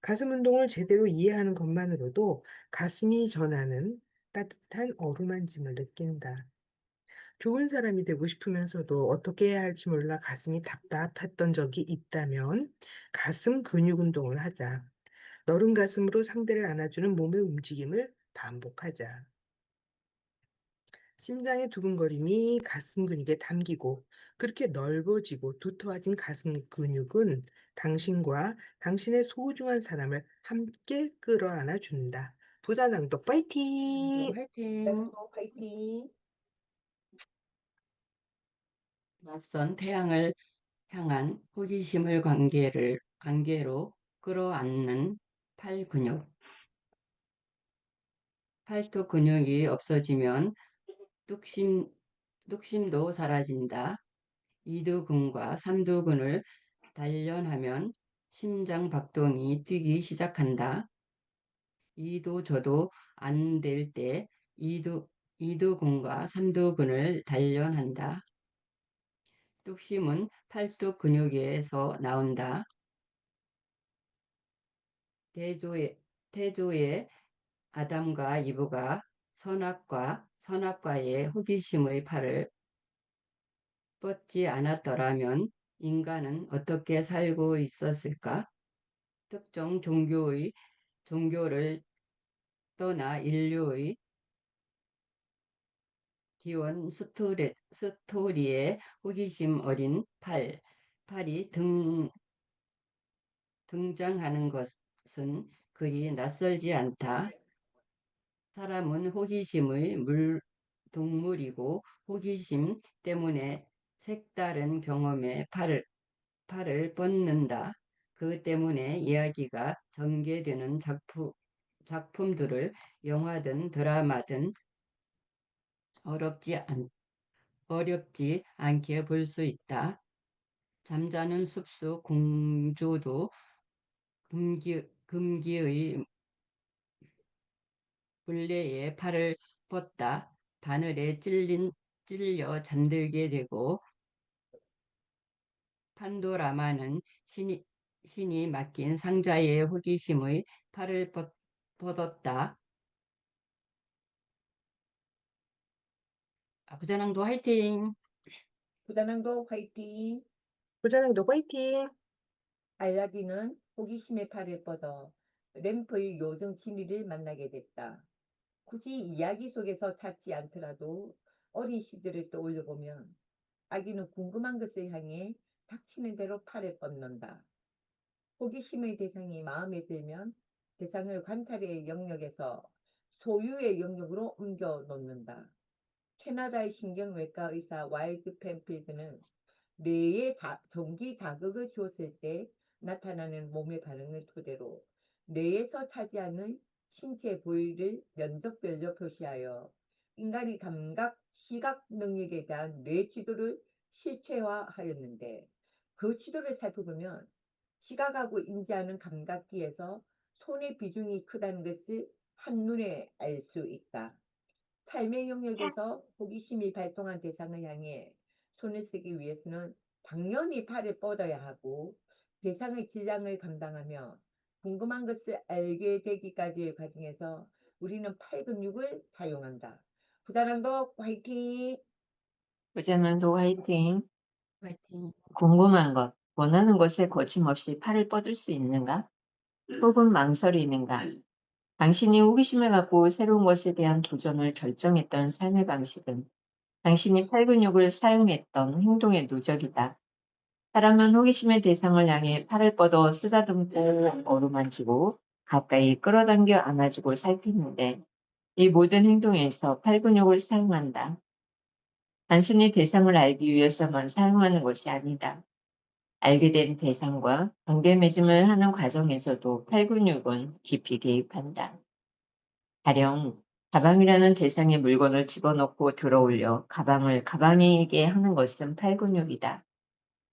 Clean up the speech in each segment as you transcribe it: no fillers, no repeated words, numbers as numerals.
가슴 운동을 제대로 이해하는 것만으로도 가슴이 전하는 따뜻한 어루만짐을 느낀다. 좋은 사람이 되고 싶으면서도 어떻게 해야 할지 몰라 가슴이 답답했던 적이 있다면 가슴 근육 운동을 하자. 너른 가슴으로 상대를 안아주는 몸의 움직임을 반복하자. 심장의 두근거림이 가슴 근육에 담기고 그렇게 넓어지고 두터워진 가슴 근육은 당신과 당신의 소중한 사람을 함께 끌어안아 준다. 부자낭독 파이팅! 화이팅! 대단도 화이팅! 낯선 태양을 향한 호기심을 관계로 끌어안는 팔 근육. 팔뚝 근육이 없어지면 뚝심, 뚝심도 사라진다. 이두근과 삼두근을 단련하면 심장 박동이 뛰기 시작한다. 이도 저도 안 될 때 이두근과 삼두근을 단련한다. 뚝심은 팔뚝 근육에서 나온다. 태조의 아담과 이브가 선악과의 호기심의 팔을 뻗지 않았더라면 인간은 어떻게 살고 있었을까? 특정 종교를 떠나 인류의 기원 스토리에 호기심 어린 팔이 등장하는 것은 그리 낯설지 않다. 사람은 호기심의 동물이고 호기심 때문에 색다른 경험에 팔을 뻗는다. 그 때문에 이야기가 전개되는 작품들을 영화든 드라마든 어렵지, 어렵지 않게 볼 수 있다. 잠자는 숲속 공조도 금기의 물레에 팔을 뻗다 바늘에 찔려 잠들게 되고 판도라마는 신이 맡긴 상자의 호기심의 팔을 뻗었다. 부자랑도 화이팅! 부단항도 화이팅! 부자낭독 파이팅! 알라딘은 호기심의 팔을 뻗어 램프의 요정 지니를 만나게 됐다. 굳이 이야기 속에서 찾지 않더라도 어린 시절을 떠올려보면 아기는 궁금한 것을 향해 닥치는 대로 팔을 뻗는다. 호기심의 대상이 마음에 들면 대상을 관찰의 영역에서 소유의 영역으로 옮겨 놓는다. 캐나다의 신경외과 의사 와일드 펜필드는 뇌에 전기 자극을 주었을 때 나타나는 몸의 반응을 토대로 뇌에서 차지하는 신체 부위를 면적별로 표시하여 인간의 감각, 시각 능력에 대한 뇌 지도를 실체화하였는데 그 지도를 살펴보면 시각하고 인지하는 감각기에서 손의 비중이 크다는 것을 한눈에 알 수 있다. 삶의 영역에서 호기심이 발동한 대상을 향해 손을 쓰기 위해서는 당연히 팔을 뻗어야 하고 대상의 질량을 감당하며 궁금한 것을 알게 되기까지의 과정에서 우리는 팔 근육을 사용한다. 부다랑도 화이팅! 부자만도 화이팅! 화이팅! 궁금한 것, 원하는 것에 거침없이 팔을 뻗을 수 있는가? 혹은 망설이는가? 당신이 호기심을 갖고 새로운 것에 대한 도전을 결정했던 삶의 방식은 당신이 팔 근육을 사용했던 행동의 누적이다. 사람은 호기심의 대상을 향해 팔을 뻗어 쓰다듬고 어루만지고 가까이 끌어당겨 안아주고 살피는데 이 모든 행동에서 팔 근육을 사용한다. 단순히 대상을 알기 위해서만 사용하는 것이 아니다. 알게 된 대상과 관계 맺음을 하는 과정에서도 팔 근육은 깊이 개입한다. 가령 가방이라는 대상의 물건을 집어넣고 들어올려 가방을 가방이게 하는 것은 팔 근육이다.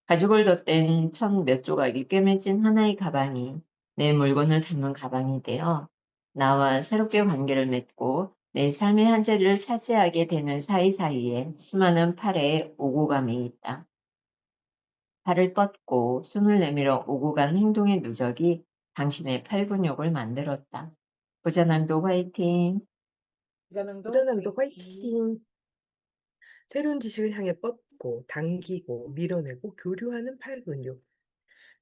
가죽을 덧댄 천 몇 조각이 꿰매진 하나의 가방이 내 물건을 담은 가방이 되어 나와 새롭게 관계를 맺고 내 삶의 한 자리를 차지하게 되는 사이사이에 수많은 팔의 오고 감이 있다. 팔을 뻗고 숨을 내밀어 오고 간 행동의 누적이 당신의 팔 근육을 만들었다. 부자낭도 화이팅! 부자능도 부단함도 화이팅! 화이팅! 새로운 지식을 향해 뻗고 당기고 밀어내고 교류하는 팔 근육.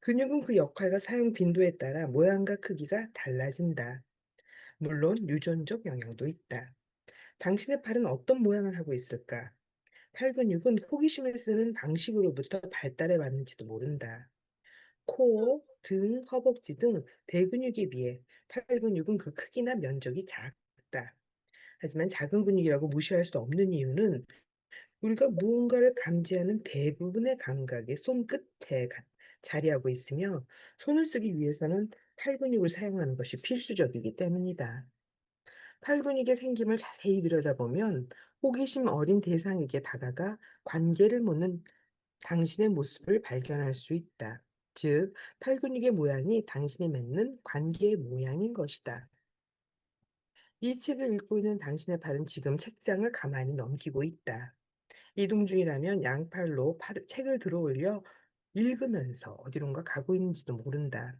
근육은 그 역할과 사용 빈도에 따라 모양과 크기가 달라진다. 물론 유전적 영향도 있다. 당신의 팔은 어떤 모양을 하고 있을까? 팔 근육은 호기심을 쓰는 방식으로부터 발달해 왔는지도 모른다. 코, 등, 허벅지 등 대근육에 비해 팔 근육은 그 크기나 면적이 작다. 하지만 작은 근육이라고 무시할 수 없는 이유는 우리가 무언가를 감지하는 대부분의 감각이 손끝에 자리하고 있으며 손을 쓰기 위해서는 팔 근육을 사용하는 것이 필수적이기 때문이다. 팔 근육의 생김을 자세히 들여다보면 호기심 어린 대상에게 다가가 관계를 묻는 당신의 모습을 발견할 수 있다. 즉, 팔 근육의 모양이 당신이 맺는 관계의 모양인 것이다. 이 책을 읽고 있는 당신의 팔은 지금 책장을 가만히 넘기고 있다. 이동 중이라면 양팔로 책을 들어 올려 읽으면서 어디론가 가고 있는지도 모른다.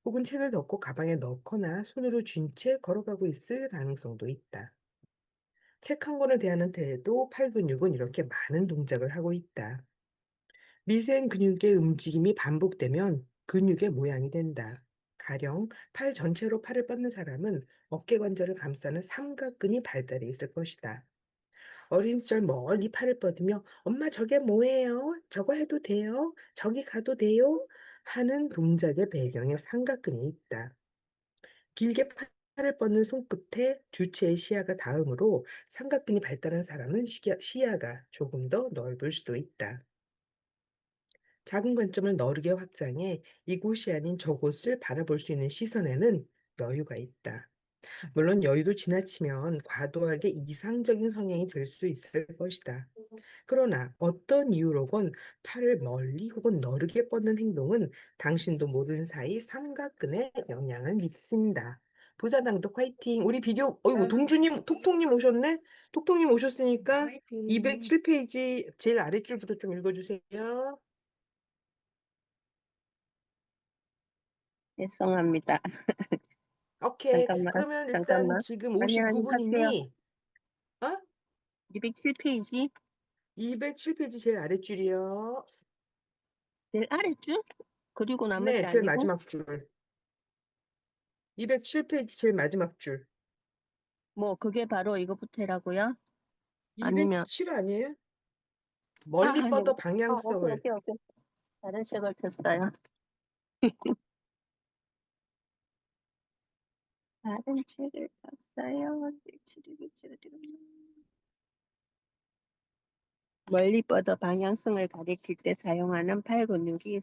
혹은 책을 덮고 가방에 넣거나 손으로 쥔 채 걸어가고 있을 가능성도 있다. 책 한 권을 대하는 때에도 팔 근육은 이렇게 많은 동작을 하고 있다. 미세한 근육의 움직임이 반복되면 근육의 모양이 된다. 가령 팔 전체로 팔을 뻗는 사람은 어깨 관절을 감싸는 삼각근이 발달해 있을 것이다. 어린 시절 멀리 팔을 뻗으며 엄마 저게 뭐예요? 저거 해도 돼요? 저기 가도 돼요? 하는 동작의 배경에 삼각근이 있다. 길게 팔을 뻗는 손끝에 주체의 시야가 닿으므로 삼각근이 발달한 사람은 시야가 조금 더 넓을 수도 있다. 작은 관점을 너르게 확장해 이곳이 아닌 저곳을 바라볼 수 있는 시선에는 여유가 있다. 물론 여유도 지나치면 과도하게 이상적인 성향이 될 수 있을 것이다. 그러나 어떤 이유로건 팔을 멀리 혹은 너르게 뻗는 행동은 당신도 모르는 사이 삼각근에 영향을 미친다. 부자당도 화이팅! 우리 비교, 어이구, 동주님, 톡톡님 오셨네? 톡톡님 오셨으니까 화이팅! 207페이지 제일 아랫줄부터 좀 읽어주세요. 죄송합니다. 오케이. 잠깐만, 그러면 일단 잠깐만. 지금 아니, 할게요. 59분이니, 207페이지, 207페이지 제일 아랫줄이요. 제일 아래줄? 그리고 나머지 네, 제일 아니고, 마지막 줄. 207페이지 제일 마지막 줄. 뭐, 그게 바로 이거부터라고요? 아니면, 207 아니에요? 멀리 아니, 뻗어 오케이, 방향성을. 오케이, 오케이. 다른 책을 폈어요. 다른 책을 폈어요. 멀리 뻗어 방향성을 가리킬 때 사용하는 팔 근육이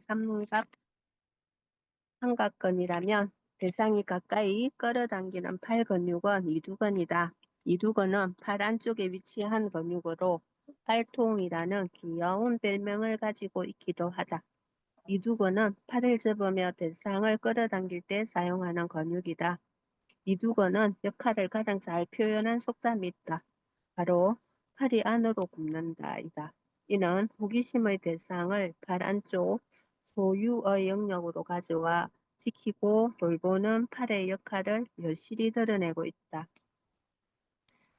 삼각근이라면 대상이 가까이 끌어당기는 팔 근육은 이두근이다. 이두근은 팔 안쪽에 위치한 근육으로 팔통이라는 귀여운 별명을 가지고 있기도 하다. 이두근은 팔을 접으며 대상을 끌어당길 때 사용하는 근육이다. 이두근은 역할을 가장 잘 표현한 속담이 있다. 바로 팔이 안으로 굽는다이다. 이는 호기심의 대상을 팔 안쪽 소유의 영역으로 가져와 지키고 돌보는 팔의 역할을 여실히 드러내고 있다.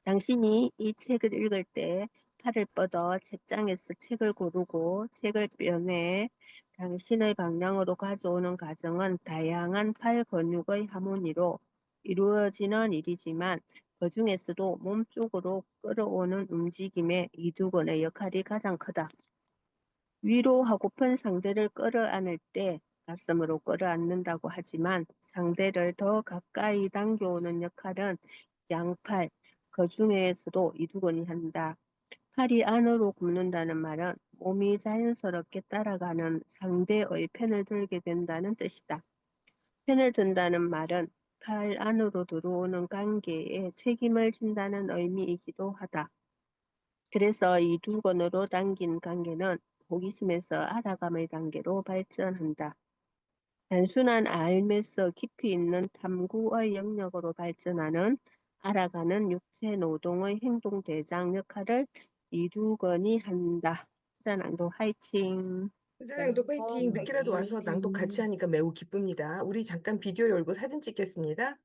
당신이 이 책을 읽을 때 팔을 뻗어 책장에서 책을 고르고 책을 펴내 당신의 방향으로 가져오는 과정은 다양한 팔 근육의 하모니로 이루어지는 일이지만 그 중에서도 몸 쪽으로 끌어오는 움직임의 이두근의 역할이 가장 크다. 위로 하고픈 상대를 끌어안을 때 가슴으로 끌어안는다고 하지만 상대를 더 가까이 당겨오는 역할은 양팔, 그 중에서도 이두근이 한다. 팔이 안으로 굽는다는 말은 몸이 자연스럽게 따라가는 상대의 편을 들게 된다는 뜻이다. 편을 든다는 말은 팔 안으로 들어오는 관계에 책임을 진다는 의미이기도 하다. 그래서 이두근으로 당긴 관계는 호기심에서 알아감의 단계로 발전한다. 단순한 알면서 깊이 있는 탐구의 영역으로 발전하는 알아가는 육체 노동의 행동 대장 역할을 이두근이 한다. 부자낭도 화이팅! 낭독 파이팅! 늦게라도 와서 낭독 같이 화이팅! 하니까 매우 기쁩니다. 우리 잠깐 비디오 열고 사진 찍겠습니다.